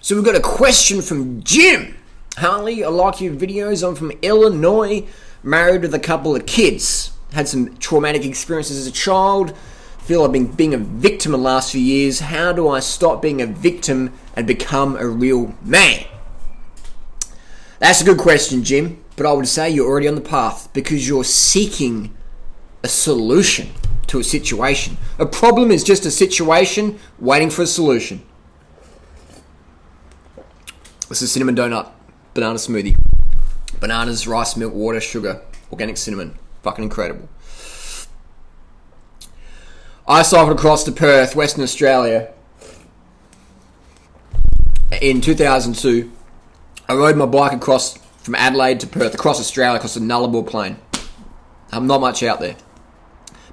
So we've got a question from Jim. Harley, I like your videos. I'm from Illinois, married with a couple of kids. Had some traumatic experiences as a child. Feel I've been being a victim in the last few years. How do I stop being a victim and become a real man? That's a good question, Jim. But I would say you're already on the path because you're seeking a solution to a situation. A problem is just a situation waiting for a solution. This is cinnamon donut, banana smoothie. Bananas, rice, milk, water, sugar, organic cinnamon. Fucking incredible. I cycled across to Perth, Western Australia in 2002. I rode my bike across from Adelaide to Perth, across Australia, across the Nullarbor Plain. I'm not much out there.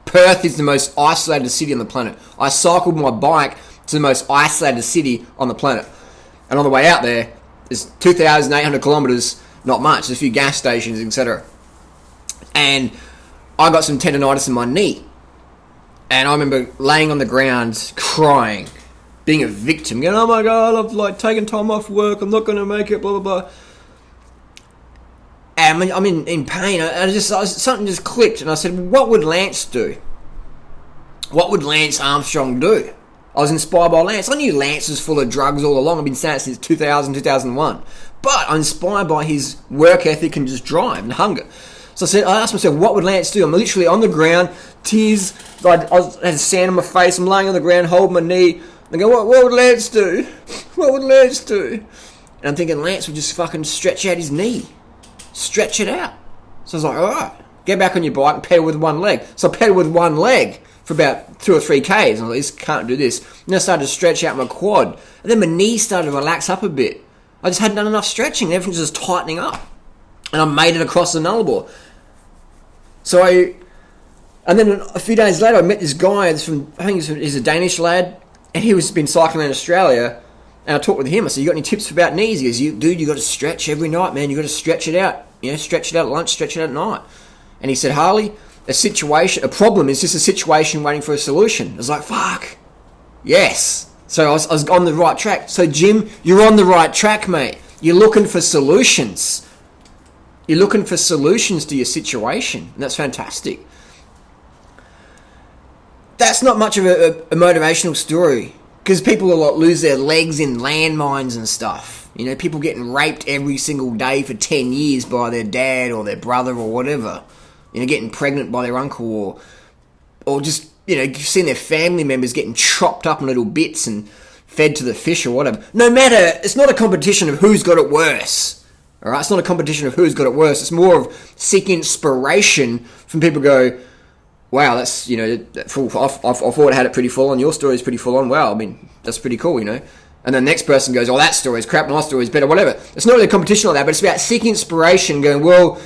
Perth is the most isolated city on the planet. I cycled my bike to the most isolated city on the planet. And on the way out there, it's 2,800 kilometres, not much. There's a few gas stations, etc. And I got some tendonitis in my knee. And I remember laying on the ground, crying, being a victim, going, oh my God, I've taken time off work, I'm not going to make it, blah, blah, blah. And I'm in pain. Something just clicked, and I said, what would Lance do? What would Lance Armstrong do? I was inspired by Lance. I knew Lance was full of drugs all along. I've been saying it since 2000, 2001. But I'm inspired by his work ethic and just drive and hunger. So I asked myself, what would Lance do? I'm literally on the ground, tears, I had sand on my face, I'm laying on the ground, holding my knee. I go, what would Lance do? What would Lance do? And I'm thinking Lance would just fucking stretch out his knee. Stretch it out. So I was like, alright, get back on your bike and pedal with one leg. So I pedaled with one leg for about 2 or 3 Ks. And I was like, can't do this. And I started to stretch out my quad. And then my knee started to relax up a bit. I just hadn't done enough stretching. Everything was just tightening up. And I made it across the Nullarbor. And then a few days later, I met this guy. He's a Danish lad. And he was been cycling in Australia. And I talked with him. I said, you got any tips about knees? He goes, dude, you got to stretch every night, man. You got to stretch it out. Stretch it out at lunch, stretch it out at night. And he said, Harley, a problem is just a situation waiting for a solution. I was like, fuck. Yes. So I was on the right track. So Jim, you're on the right track, mate. You're looking for solutions. You're looking for solutions to your situation. And that's fantastic. That's not much of a motivational story. Because people lose their legs in landmines and stuff. People getting raped every single day for 10 years by their dad or their brother or whatever. Getting pregnant by their uncle or just, seeing their family members getting chopped up in little bits and fed to the fish or whatever. No matter, it's not a competition of who's got it worse. All right, it's not a competition of who's got it worse. It's more of seeking inspiration from people who go, wow, that's, I thought I had it pretty full on. Your story's pretty full on. Wow, I mean, that's pretty cool, And the next person goes, oh, that story's crap, my story's better, whatever. It's not really a competition like that, but it's about seeking inspiration, going, well,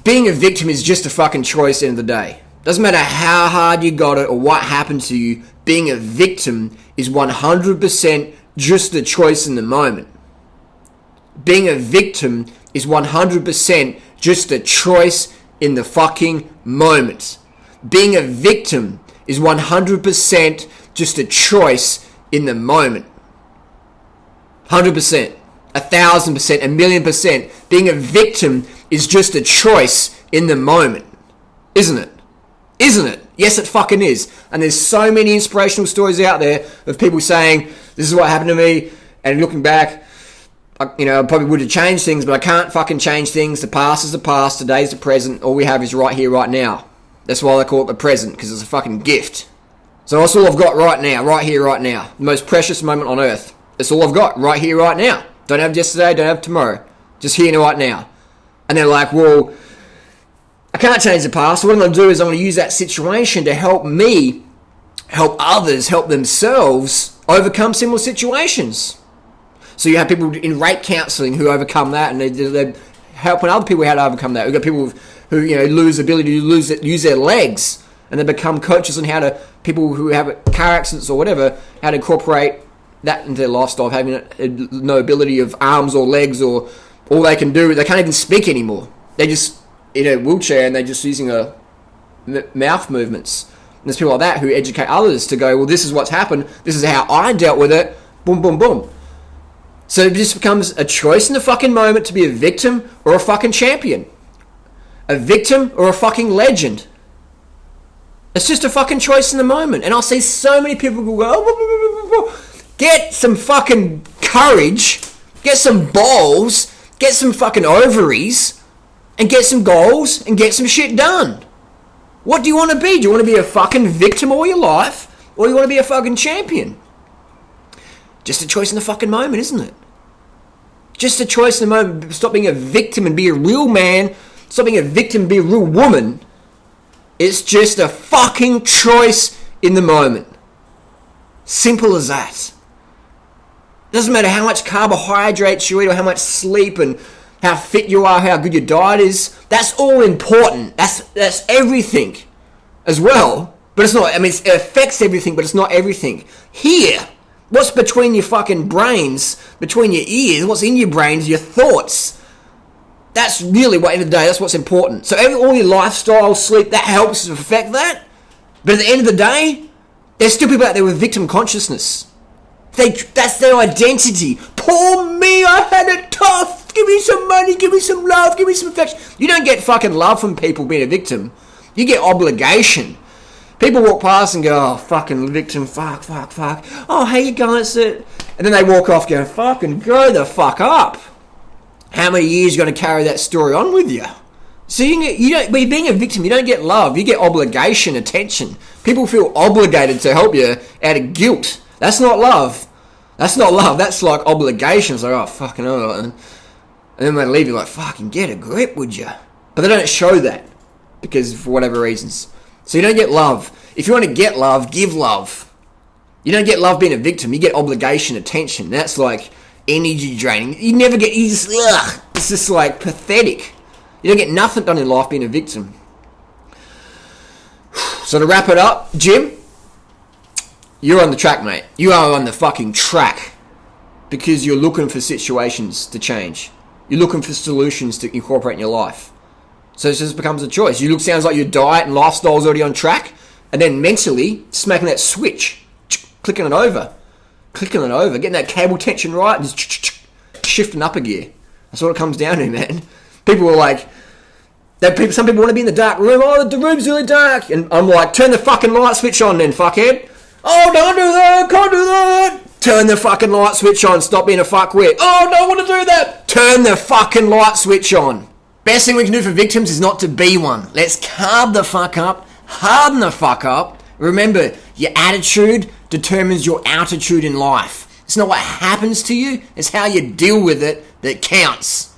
being a victim is just a fucking choice at the end of the day. Doesn't matter how hard you got it or what happened to you, being a victim is 100% just a choice in the moment. Being a victim is 100% just a choice in the fucking moment. Being a victim is 100% just a choice in the moment. 100%, 1,000%, 1,000,000%. Being a victim is just a choice in the moment. Isn't it? Isn't it? Yes, it fucking is. And there's so many inspirational stories out there of people saying, this is what happened to me, and looking back, I probably would have changed things, but I can't fucking change things. The past is the past, today's the present, all we have is right here, right now. That's why they call it the present, because it's a fucking gift. So that's all I've got right now, right here, right now. The most precious moment on earth. That's all I've got right here, right now. Don't have yesterday, don't have tomorrow. Just here and right now. And they're like, well, I can't change the past. So what I'm going to do is I'm going to use that situation to help me, help others, help themselves overcome similar situations. So you have people in rape counselling who overcome that, and they're helping other people how to overcome that. We've got people who lose the ability to use their legs, and they become coaches on how to, people who have car accidents or whatever, how to incorporate that into their lifestyle of having no ability of arms or legs, or all they can do, they can't even speak anymore. They're just in a wheelchair and they're just using mouth movements. And there's people like that who educate others to go, well, this is what's happened, this is how I dealt with it, boom, boom, boom. So it just becomes a choice in the fucking moment to be a victim or a fucking champion. A victim or a fucking legend. It's just a fucking choice in the moment. And I'll see so many people go, oh, get some fucking courage, get some balls, get some fucking ovaries, and get some goals and get some shit done. What do you want to be? Do you want to be a fucking victim all your life? Or you want to be a fucking champion? Just a choice in the fucking moment, isn't it? Just a choice in the moment. Stop being a victim and be a real man. Stop being a victim and be a real woman. It's just a fucking choice in the moment. Simple as that. Doesn't matter how much carbohydrates you eat or how much sleep and how fit you are, how good your diet is. That's all important. That's everything as well. But it's not, I mean, it affects everything, but it's not everything. Here, what's between your fucking brains, between your ears, what's in your brains, your thoughts. That's really what, at the end of the day, that's what's important. So all your lifestyle, sleep, that helps affect that. But at the end of the day, there's still people out there with victim consciousness. That's their identity. Poor me, I had it tough. Give me some money, give me some love, give me some affection. You don't get fucking love from people being a victim. You get obligation. People walk past and go, oh, fucking victim, fuck. Oh, how you going? That's it. And then they walk off going, fucking grow the fuck up. How many years are you going to carry that story on with you? So by being a victim, you don't get love. You get obligation, attention. People feel obligated to help you out of guilt. That's not love. That's not love. That's like obligation. It's like, oh, fucking hell. And then they leave you like, fucking get a grip, would you? But they don't show that because for whatever reasons. So you don't get love. If you want to get love, give love. You don't get love being a victim. You get obligation, attention. That's like energy draining. You never get, it's just like pathetic. You don't get nothing done in life being a victim. So to wrap it up, Jim, you're on the track, mate. You are on the fucking track because you're looking for situations to change. You're looking for solutions to incorporate in your life. So it just becomes a choice. Sounds like your diet and lifestyle is already on track, and then mentally smacking that switch, clicking it over, getting that cable tension right, and just shifting up a gear. That's what it comes down to, man. People are like, some people want to be in the dark room. Oh, the room's really dark, and I'm like, turn the fucking light switch on, then, fuckhead. Oh, don't do that, can't do that. Turn the fucking light switch on. Stop being a fuckwit. Oh, don't want to do that. Turn the fucking light switch on. Best thing we can do for victims is not to be one. Let's carb the fuck up, harden the fuck up. Remember, your attitude determines your altitude in life. It's not what happens to you, it's how you deal with it that counts.